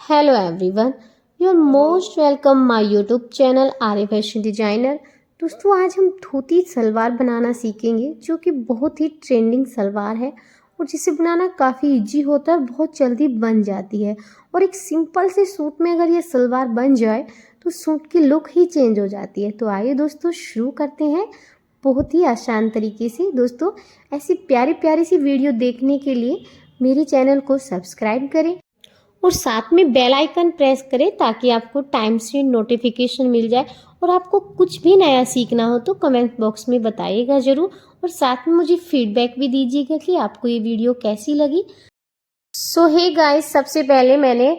Hello everyone, you are most welcome my YouTube channel Arya fashion designer. दोस्तों, आज हम धोती सलवार बनाना सीखेंगे जो कि बहुत ही ट्रेंडिंग सलवार है और जिसे बनाना काफ़ी इजी होता है और बहुत जल्दी बन जाती है। और एक सिंपल से सूट में अगर ये सलवार बन जाए तो सूट की लुक ही चेंज हो जाती है। तो आइए दोस्तों शुरू करते हैं बहुत ही आसान तरीके से। दोस्तों, ऐसी प्यारी प्यारी सी वीडियो देखने के लिए मेरे चैनल को सब्सक्राइब करें और साथ में बेल आइकन प्रेस करें ताकि आपको टाइम से नोटिफिकेशन मिल जाए। और आपको कुछ भी नया सीखना हो तो कमेंट बॉक्स में बताइएगा ज़रूर और साथ में मुझे फीडबैक भी दीजिएगा कि आपको ये वीडियो कैसी लगी। सो हे गाइस, सबसे पहले मैंने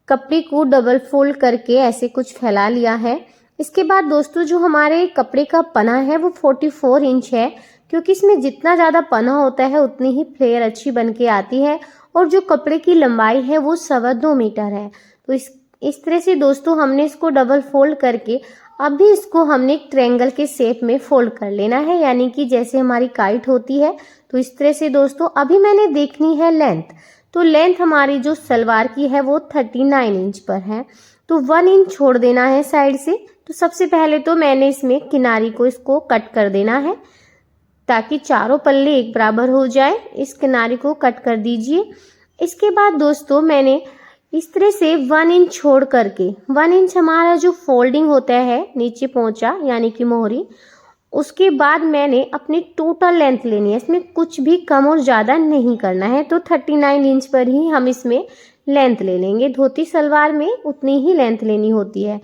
कपड़े को डबल फोल्ड करके ऐसे कुछ फैला लिया है। इसके बाद दोस्तों, जो हमारे कपड़े का पना है वो 44 इंच है, क्योंकि इसमें जितना ज़्यादा पना होता है उतनी ही फ्लेयर अच्छी बन के आती है। और जो कपड़े की लंबाई है वो 2.25 मीटर है। तो इस तरह से दोस्तों हमने इसको डबल फोल्ड करके अभी इसको हमने एक ट्रायंगल के शेप में फोल्ड कर लेना है, यानी कि जैसे हमारी काइट होती है। तो इस तरह से दोस्तों अभी मैंने देखनी है लेंथ। तो लेंथ हमारी जो सलवार की है वो 39 इंच पर है, तो 1 इंच छोड़ देना है साइड से। तो सबसे पहले तो मैंने इसमें किनारी को इसको कट कर देना है ताकि चारों पल्ले एक बराबर हो जाए। इस किनारे को कट कर दीजिए। इसके बाद दोस्तों मैंने इस तरह से 1 इंच छोड़ करके 1 इंच हमारा जो फोल्डिंग होता है नीचे पहुंचा यानी कि मोहरी, उसके बाद मैंने अपनी टोटल लेंथ लेनी है। इसमें कुछ भी कम और ज़्यादा नहीं करना है। तो 39 इंच पर ही हम इसमें लेंथ ले लेंगे। धोती सलवार में उतनी ही लेंथ लेनी होती है।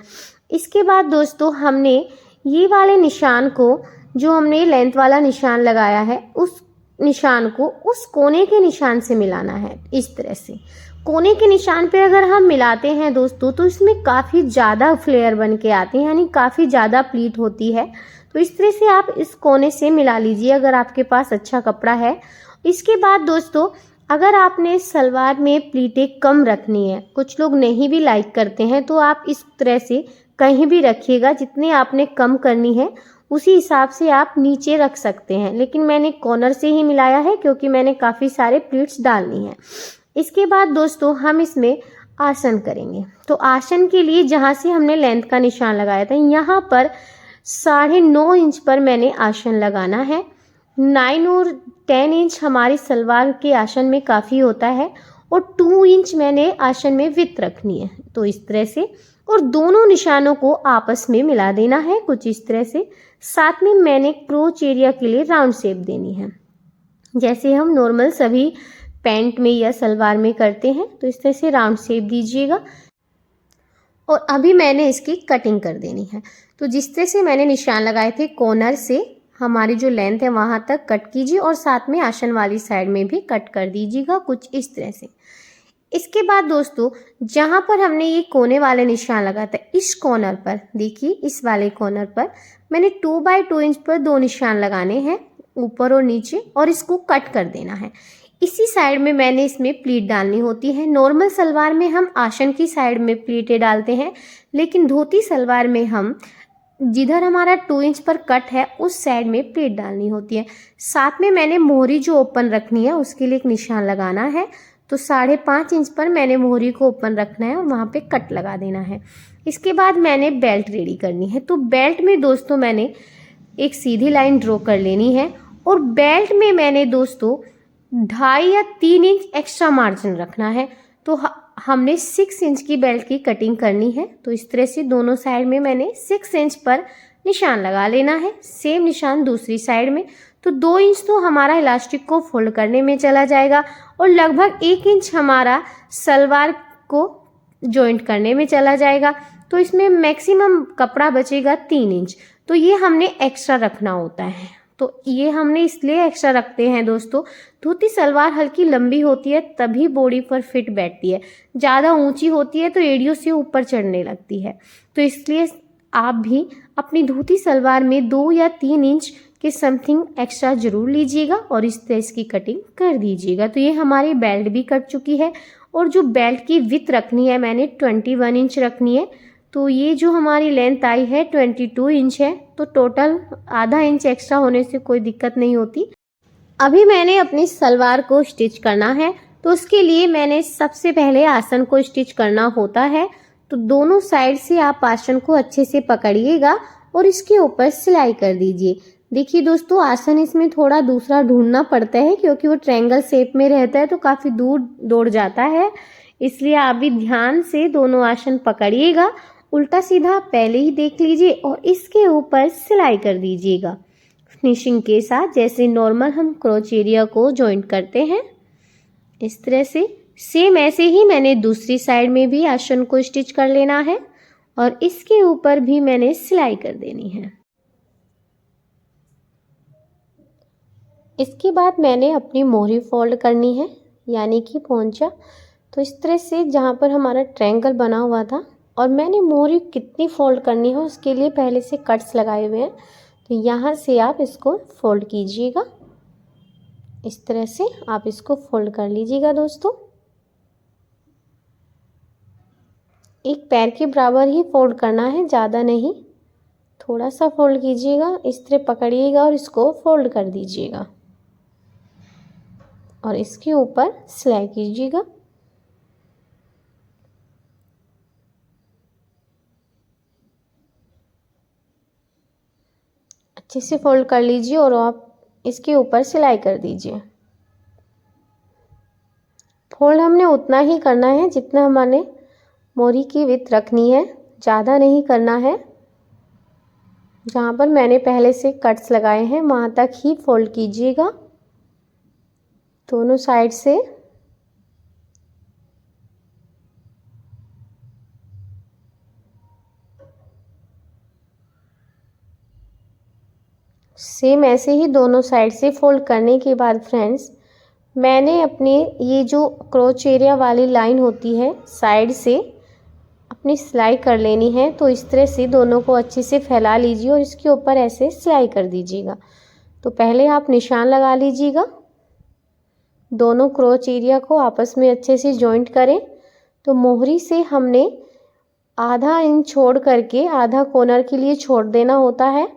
इसके बाद दोस्तों हमने ये वाले निशान को, जो हमने लेंथ वाला निशान लगाया है, उस निशान को उस कोने के निशान से मिलाना है। इस तरह से कोने के निशान पे अगर हम मिलाते हैं दोस्तों तो इसमें काफ़ी ज़्यादा फ्लेयर बन के आती है, यानी काफ़ी ज़्यादा प्लीट होती है। तो इस तरह से आप इस कोने से मिला लीजिए अगर आपके पास अच्छा कपड़ा है। इसके बाद दोस्तों, अगर आपने सलवार में प्लीटें कम रखनी है, कुछ लोग नहीं भी लाइक करते हैं, तो आप इस तरह से कहीं भी रखिएगा। जितनी आपने कम करनी है उसी हिसाब से आप नीचे रख सकते हैं, लेकिन मैंने कॉर्नर से ही मिलाया है क्योंकि मैंने काफ़ी सारे प्लीट्स डालनी है। इसके बाद दोस्तों हम इसमें आसन करेंगे। तो आसन के लिए जहाँ से हमने लेंथ का निशान लगाया था यहाँ पर 9.5 इंच पर मैंने आसन लगाना है। 9 और 10 इंच हमारी सलवार के आसन में काफ़ी होता है और 2 इंच मैंने आसन में विड्थ रखनी है। तो इस तरह से, और दोनों निशानों को आपस में मिला देना है कुछ इस तरह से। साथ में मैंने क्रोच एरिया के लिए राउंड शेप देनी है, जैसे हम नॉर्मल सभी पैंट में या सलवार में करते हैं। तो इस तरह से राउंड शेप दीजिएगा और अभी मैंने इसकी कटिंग कर देनी है। तो जिस तरह से मैंने निशान लगाए थे कॉर्नर से हमारी जो लेंथ है वहाँ तक कट कीजिए और साथ में आसन वाली साइड में भी कट कर दीजिएगा कुछ इस तरह से। इसके बाद दोस्तों, जहाँ पर हमने ये कोने वाले निशान लगाया था, इस कॉर्नर पर देखिए, इस वाले कॉर्नर पर मैंने 2x2 इंच पर 2 निशान लगाने हैं ऊपर और नीचे, और इसको कट कर देना है। इसी साइड में मैंने इसमें प्लीट डालनी होती है। नॉर्मल सलवार में हम आसन की साइड में प्लीटें डालते हैं, लेकिन धोती सलवार में हम जिधर हमारा 2 इंच पर कट है उस साइड में प्लीट डालनी होती है। साथ में मैंने मोहरी जो ओपन रखनी है उसके लिए एक निशान लगाना है। तो 5.5 इंच पर मैंने मोहरी को ओपन रखना है और वहाँ पे कट लगा देना है। इसके बाद मैंने बेल्ट रेडी करनी है। तो बेल्ट में दोस्तों मैंने एक सीधी लाइन ड्रॉ कर लेनी है और बेल्ट में मैंने दोस्तों 2.5 या 3 इंच एक्स्ट्रा मार्जिन रखना है। तो हमने 6 इंच की बेल्ट की कटिंग करनी है। तो इस तरह से दोनों साइड में मैंने 6 इंच पर निशान लगा लेना है। सेम निशान दूसरी साइड में। तो 2 इंच तो हमारा इलास्टिक को फोल्ड करने में चला जाएगा और लगभग 1 इंच हमारा सलवार को जॉइंट करने में चला जाएगा। तो इसमें मैक्सिमम कपड़ा बचेगा 3 इंच। तो ये हमने एक्स्ट्रा रखना होता है। तो ये हमने इसलिए एक्स्ट्रा रखते हैं दोस्तों, धोती सलवार हल्की लंबी होती है तभी बॉडी पर फिट बैठती है। ज़्यादा ऊंची होती है तो एड़ियों से ऊपर चढ़ने लगती है। तो इसलिए आप भी अपनी धोती सलवार में 2 या 3 इंच के समथिंग एक्स्ट्रा जरूर लीजिएगा और इस तरह इसकी कटिंग कर दीजिएगा। तो ये हमारी बेल्ट भी कट चुकी है और जो बेल्ट की विड्थ रखनी है मैंने 21 इंच रखनी है। तो ये जो हमारी लेंथ आई है 22 इंच है। तो टोटल आधा इंच एक्स्ट्रा होने से कोई दिक्कत नहीं होती। अभी मैंने अपनी सलवार को स्टिच करना है। तो उसके लिए मैंने सबसे पहले आसन को स्टिच करना होता है। तो दोनों साइड से आप आसन को अच्छे से पकड़िएगा और इसके ऊपर सिलाई कर दीजिए। देखिए दोस्तों, आसन इसमें थोड़ा दूसरा ढूंढना पड़ता है क्योंकि वो ट्रायंगल शेप में रहता है तो काफ़ी दूर दौड़ जाता है, इसलिए आप भी ध्यान से दोनों आसन पकड़िएगा। उल्टा सीधा पहले ही देख लीजिए और इसके ऊपर सिलाई कर दीजिएगा फिनिशिंग के साथ, जैसे नॉर्मल हम क्रोच एरिया को जॉइंट करते हैं इस तरह से। सेम ऐसे ही मैंने दूसरी साइड में भी आसन को स्टिच कर लेना है और इसके ऊपर भी मैंने सिलाई कर देनी है। इसके बाद मैंने अपनी मोहरी फोल्ड करनी है, यानी कि पोंचा। तो इस तरह से जहाँ पर हमारा ट्रायंगल बना हुआ था, और मैंने मोहरी कितनी फोल्ड करनी है उसके लिए पहले से कट्स लगाए हुए हैं। तो यहाँ से आप इसको फोल्ड कीजिएगा, इस तरह से आप इसको फोल्ड कर लीजिएगा दोस्तों। एक पैर के बराबर ही फोल्ड करना है, ज़्यादा नहीं, थोड़ा सा फोल्ड कीजिएगा। इस तरह पकड़िएगा और इसको फोल्ड कर दीजिएगा और इसके ऊपर सिलाई कीजिएगा। अच्छे से फोल्ड कर लीजिए और आप इसके ऊपर सिलाई कर दीजिए। फोल्ड हमने उतना ही करना है जितना हमारे मोहरी की विड्थ रखनी है, ज़्यादा नहीं करना है। जहाँ पर मैंने पहले से कट्स लगाए हैं वहाँ तक ही फोल्ड कीजिएगा दोनों साइड से। सेम ऐसे ही दोनों साइड से फोल्ड करने के बाद फ्रेंड्स, मैंने अपने ये जो क्रोच एरिया वाली लाइन होती है साइड से अपनी सिलाई कर लेनी है। तो इस तरह से दोनों को अच्छे से फैला लीजिए और इसके ऊपर ऐसे सिलाई कर दीजिएगा। तो पहले आप निशान लगा लीजिएगा, दोनों क्रोच एरिया को आपस में अच्छे से जॉइंट करें। तो मोहरी से हमने आधा इंच छोड़ करके आधा कॉर्नर के लिए छोड़ देना होता है।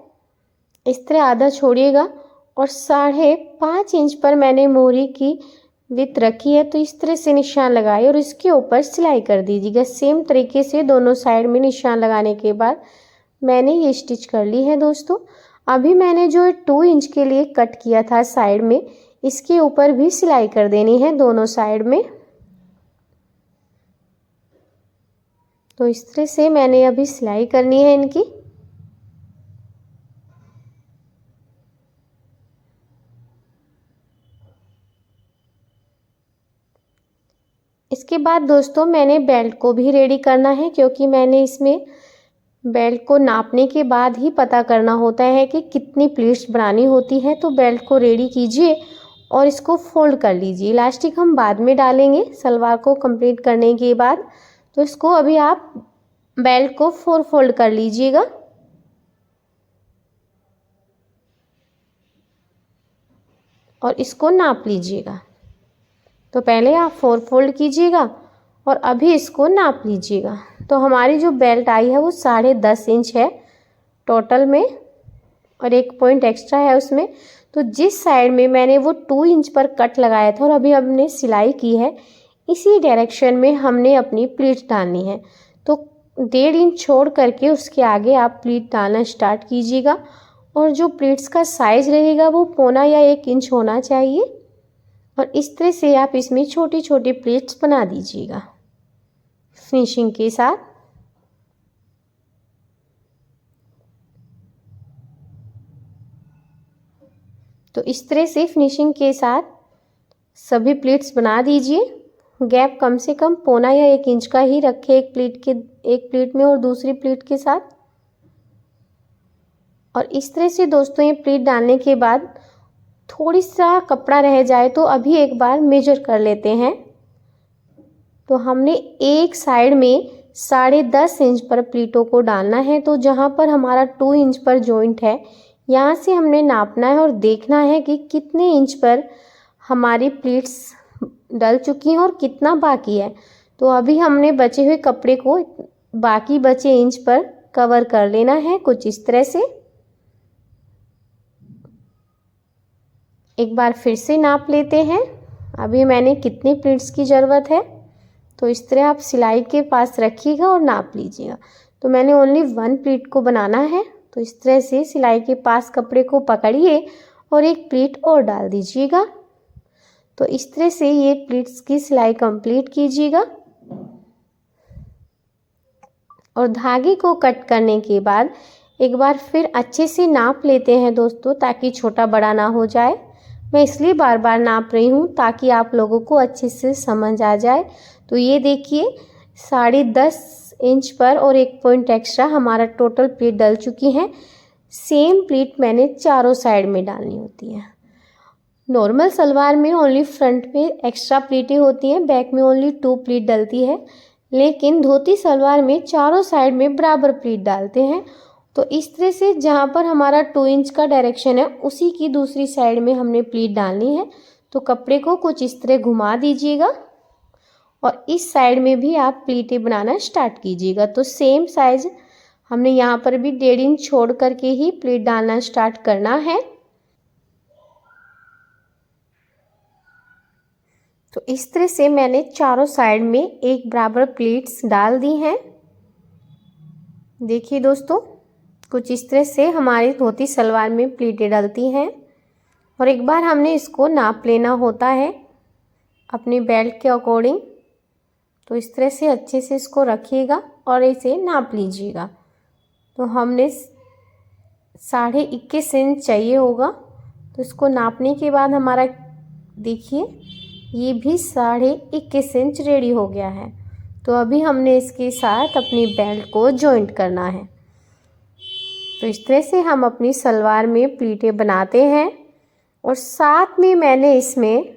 इस तरह आधा छोड़िएगा और 5.5 इंच पर मैंने मोहरी की विड्थ रखी है। तो इस तरह से निशान लगाए और इसके ऊपर सिलाई कर दीजिएगा। सेम तरीके से दोनों साइड में निशान लगाने के बाद मैंने ये स्टिच कर ली है दोस्तों। अभी मैंने जो 2 इंच के लिए कट किया था साइड में, इसके ऊपर भी सिलाई कर देनी है दोनों साइड में। तो इस तरह से मैंने अभी सिलाई करनी है इनकी। इसके बाद दोस्तों मैंने बेल्ट को भी रेडी करना है, क्योंकि मैंने इसमें बेल्ट को नापने के बाद ही पता करना होता है कि कितनी प्लीट्स बनानी होती है। तो बेल्ट को रेडी कीजिए और इसको फोल्ड कर लीजिए। इलास्टिक हम बाद में डालेंगे सलवार को कंप्लीट करने के बाद। तो इसको अभी आप बेल्ट को 4 फोल्ड कर लीजिएगा और इसको नाप लीजिएगा। तो पहले आप 4 फोल्ड कीजिएगा और अभी इसको नाप लीजिएगा। तो हमारी जो बेल्ट आई है वो 10.5 इंच है टोटल में, और 1 पॉइंट एक्स्ट्रा है उसमें। तो जिस साइड में मैंने वो 2 इंच पर कट लगाया था और अभी हमने सिलाई की है, इसी डायरेक्शन में हमने अपनी प्लीट डालनी है। तो 1.5 इंच छोड़ करके उसके आगे आप प्लीट डालना स्टार्ट कीजिएगा। और जो प्लीट्स का साइज़ रहेगा वो 1.25 या 1 इंच होना चाहिए। और इस तरह से आप इसमें छोटी छोटी प्लीट्स बना दीजिएगा फिनिशिंग के साथ। तो इस तरह से फिनिशिंग के साथ सभी प्लीट्स बना दीजिए। गैप कम से कम 1.25 या 1 इंच का ही रखें एक प्लीट में और दूसरी प्लीट के साथ। और इस तरह से दोस्तों ये प्लीट डालने के बाद थोड़ी सा कपड़ा रह जाए तो अभी एक बार मेजर कर लेते हैं। तो हमने एक साइड में 10.5 इंच पर प्लीटों को डालना है। तो जहाँ पर हमारा 2 इंच पर जॉइंट है, यहाँ से हमने नापना है और देखना है कि कितने इंच पर हमारी प्लीट्स डल चुकी हैं और कितना बाकी है। तो अभी हमने बचे हुए कपड़े को बाकी बचे इंच पर कवर कर लेना है कुछ इस तरह से। एक बार फिर से नाप लेते हैं। अभी मैंने कितनी प्लीट्स की ज़रूरत है, तो इस तरह आप सिलाई के पास रखिएगा और नाप लीजिएगा। तो मैंने ओनली 1 प्लीट को बनाना है, तो इस तरह से सिलाई के पास कपड़े को पकड़िए और एक प्लीट और डाल दीजिएगा। तो इस तरह से ये प्लीट्स की सिलाई कंप्लीट कीजिएगा और धागे को कट करने के बाद एक बार फिर अच्छे से नाप लेते हैं दोस्तों, ताकि छोटा बड़ा ना हो जाए। मैं इसलिए बार बार नाप रही हूँ ताकि आप लोगों को अच्छे से समझ आ जाए। तो ये देखिए 10.5 इंच पर और 1 पॉइंट एक्स्ट्रा हमारा टोटल प्लीट डल चुकी हैं। सेम प्लीट मैंने चारों साइड में डालनी होती है। नॉर्मल सलवार में ओनली फ्रंट में एक्स्ट्रा प्लीटें होती हैं, बैक में ओनली 2 प्लीट डलती है, लेकिन धोती सलवार में चारों साइड में बराबर प्लीट डालते हैं। तो इस तरह से जहाँ पर हमारा 2 इंच का डायरेक्शन है उसी की दूसरी साइड में हमने प्लीट डालनी है। तो कपड़े को कुछ इस तरह घुमा दीजिएगा और इस साइड में भी आप प्लीटें बनाना स्टार्ट कीजिएगा। तो सेम साइज हमने यहाँ पर भी 1.5 इंच छोड़ करके ही प्लीट डालना स्टार्ट करना है। तो इस तरह से मैंने चारों साइड में एक बराबर प्लीट्स डाल दी हैं। देखिए दोस्तों, कुछ इस तरह से हमारी धोती सलवार में प्लीटें डलती हैं और एक बार हमने इसको नाप लेना होता है अपनी बेल्ट के अकॉर्डिंग। तो इस तरह से अच्छे से इसको रखिएगा और इसे नाप लीजिएगा। तो हमने 21.5 इंच चाहिए होगा, तो इसको नापने के बाद हमारा देखिए ये भी 21.5 इंच रेडी हो गया है। तो अभी हमने इसके साथ अपनी बेल्ट को जॉइंट करना है। तो इस तरह से हम अपनी सलवार में प्लीटें बनाते हैं और साथ में मैंने इसमें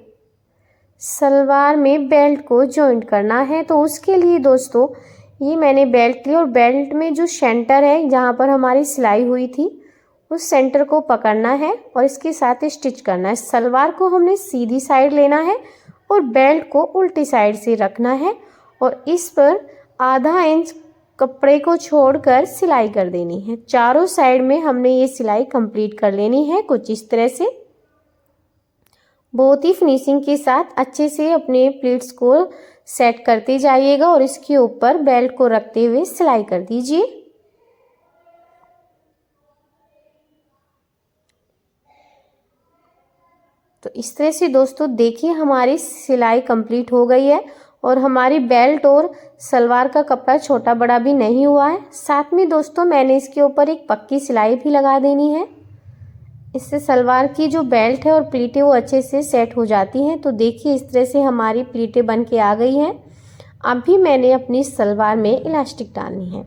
सलवार में बेल्ट को जॉइंट करना है। तो उसके लिए दोस्तों ये मैंने बेल्ट ली और बेल्ट में जो सेंटर है जहाँ पर हमारी सिलाई हुई थी उस सेंटर को पकड़ना है और इसके साथ स्टिच करना है। सलवार को हमने सीधी साइड लेना है और बेल्ट को उल्टी साइड से रखना है और इस पर आधा इंच कपड़े को छोड़कर सिलाई कर देनी है। चारों साइड में हमने ये सिलाई कंप्लीट कर लेनी है कुछ इस तरह से। बहुत ही फिनिशिंग के साथ अच्छे से अपने प्लीट्स को सेट करते जाइएगा और इसके ऊपर बेल्ट को रखते हुए सिलाई कर दीजिए। तो इस तरह से दोस्तों देखिए हमारी सिलाई कंप्लीट हो गई है और हमारी बेल्ट और सलवार का कपड़ा छोटा बड़ा भी नहीं हुआ है। साथ में दोस्तों मैंने इसके ऊपर एक पक्की सिलाई भी लगा देनी है। इससे सलवार की जो बेल्ट है और प्लीटें वो अच्छे से सेट हो जाती हैं। तो देखिए इस तरह से हमारी प्लीटें बन के आ गई हैं। अभी मैंने अपनी सलवार में इलास्टिक डालनी है।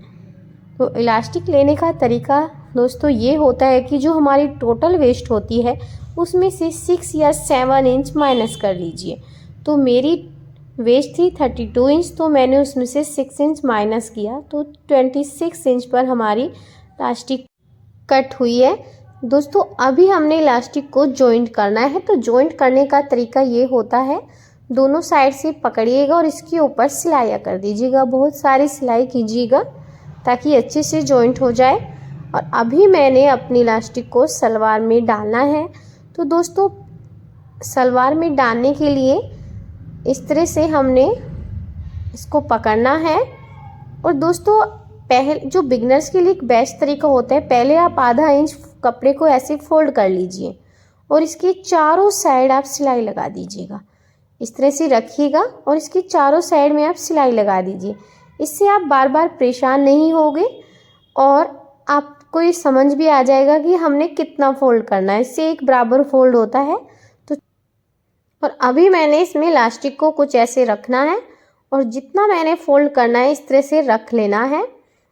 तो इलास्टिक लेने का तरीका दोस्तों ये होता है कि जो हमारी टोटल वेस्ट होती है उसमें से 6 या 7 इंच माइनस कर लीजिए। तो मेरी वेस्ट थी 32 इंच, तो मैंने उसमें से 6 इंच माइनस किया, तो 26 इंच पर हमारी इलास्टिक कट हुई है। दोस्तों अभी हमने इलास्टिक को जॉइंट करना है। तो जॉइंट करने का तरीका ये होता है, दोनों साइड से पकड़िएगा और इसके ऊपर सिलाइयाँ कर दीजिएगा। बहुत सारी सिलाई कीजिएगा ताकि अच्छे से जॉइंट हो जाए। और अभी मैंने अपनी इलास्टिक को सलवार में डालना है। तो दोस्तों सलवार में डालने के लिए इस तरह से हमने इसको पकड़ना है। और दोस्तों पहले जो बिगनर्स के लिए एक बेस्ट तरीका होता है, पहले आप आधा इंच कपड़े को ऐसे फोल्ड कर लीजिए और इसके चारों साइड आप सिलाई लगा दीजिएगा। इस तरह से रखिएगा और इसके चारों साइड में आप सिलाई लगा दीजिए। इससे आप बार बार परेशान नहीं होगे और आपको ये समझ भी आ जाएगा कि हमने कितना फोल्ड करना है। इससे एक बराबर फोल्ड होता है। तो और अभी मैंने इसमें इलास्टिक को कुछ ऐसे रखना है और जितना मैंने फोल्ड करना है इस तरह से रख लेना है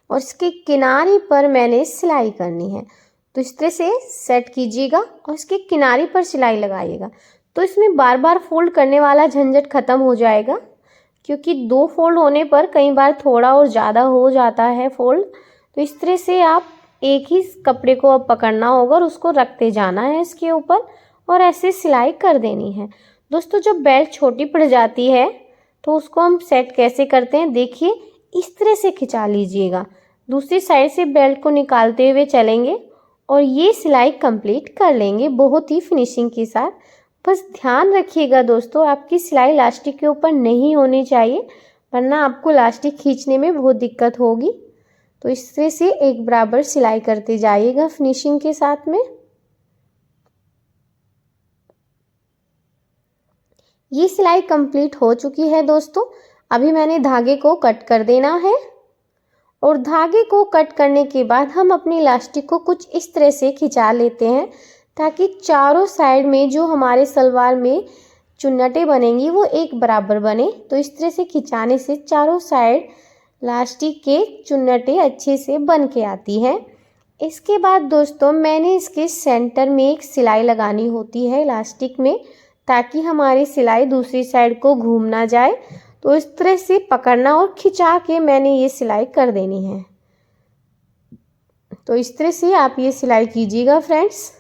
और इसके किनारे पर मैंने सिलाई करनी है। तो इस तरह से सेट कीजिएगा और इसके किनारे पर सिलाई लगाइएगा। तो इसमें बार बार फोल्ड करने वाला झंझट ख़त्म हो जाएगा, क्योंकि 2 फोल्ड होने पर कई बार थोड़ा और ज़्यादा हो जाता है फोल्ड। तो इस तरह से आप एक ही कपड़े को अब पकड़ना होगा और उसको रखते जाना है इसके ऊपर और ऐसे सिलाई कर देनी है। दोस्तों जब बेल्ट छोटी पड़ जाती है तो उसको हम सेट कैसे करते हैं, देखिए इस तरह से खिंचा लीजिएगा। दूसरी साइड से बेल्ट को निकालते हुए चलेंगे और ये सिलाई कंप्लीट कर लेंगे बहुत ही फिनिशिंग के साथ। बस ध्यान रखिएगा दोस्तों, आपकी सिलाई इलास्टिक के ऊपर नहीं होनी चाहिए, वरना आपको इलास्टिक खींचने में बहुत दिक्कत होगी। तो इस तरह से एक बराबर सिलाई करते जाइएगा फिनिशिंग के साथ में। ये सिलाई कंप्लीट हो चुकी है दोस्तों। अभी मैंने धागे को कट कर देना है और धागे को कट करने के बाद हम अपनी इलास्टिक को कुछ इस तरह से खिंचा लेते हैं ताकि चारों साइड में जो हमारे सलवार में चुन्नटें बनेंगी वो एक बराबर बने। तो इस तरह से खिंचाने से चारों साइड इलास्टिक के चुन्नटें अच्छे से बन के आती हैं। इसके बाद दोस्तों मैंने इसके सेंटर में एक सिलाई लगानी होती है इलास्टिक में, ताकि हमारी सिलाई दूसरी साइड को घूम ना जाए। तो इस तरह से पकड़ना और खिंचा के मैंने ये सिलाई कर देनी है। तो इस तरह से आप ये सिलाई कीजिएगा फ्रेंड्स,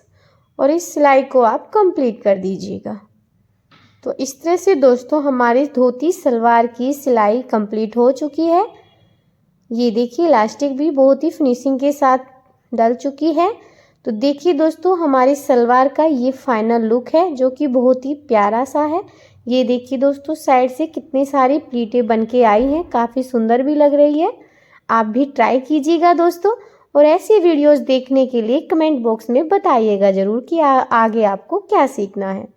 और इस सिलाई को आप कंप्लीट कर दीजिएगा। तो इस तरह से दोस्तों हमारी धोती सलवार की सिलाई कंप्लीट हो चुकी है। ये देखिए इलास्टिक भी बहुत ही फिनिशिंग के साथ डल चुकी है। तो देखिए दोस्तों हमारी सलवार का ये फाइनल लुक है जो कि बहुत ही प्यारा सा है। ये देखिए दोस्तों साइड से कितनी सारी प्लीटें बन के आई हैं, काफ़ी सुंदर भी लग रही है। आप भी ट्राई कीजिएगा दोस्तों, और ऐसी वीडियोस देखने के लिए कमेंट बॉक्स में बताइएगा ज़रूर कि आगे आपको क्या सीखना है।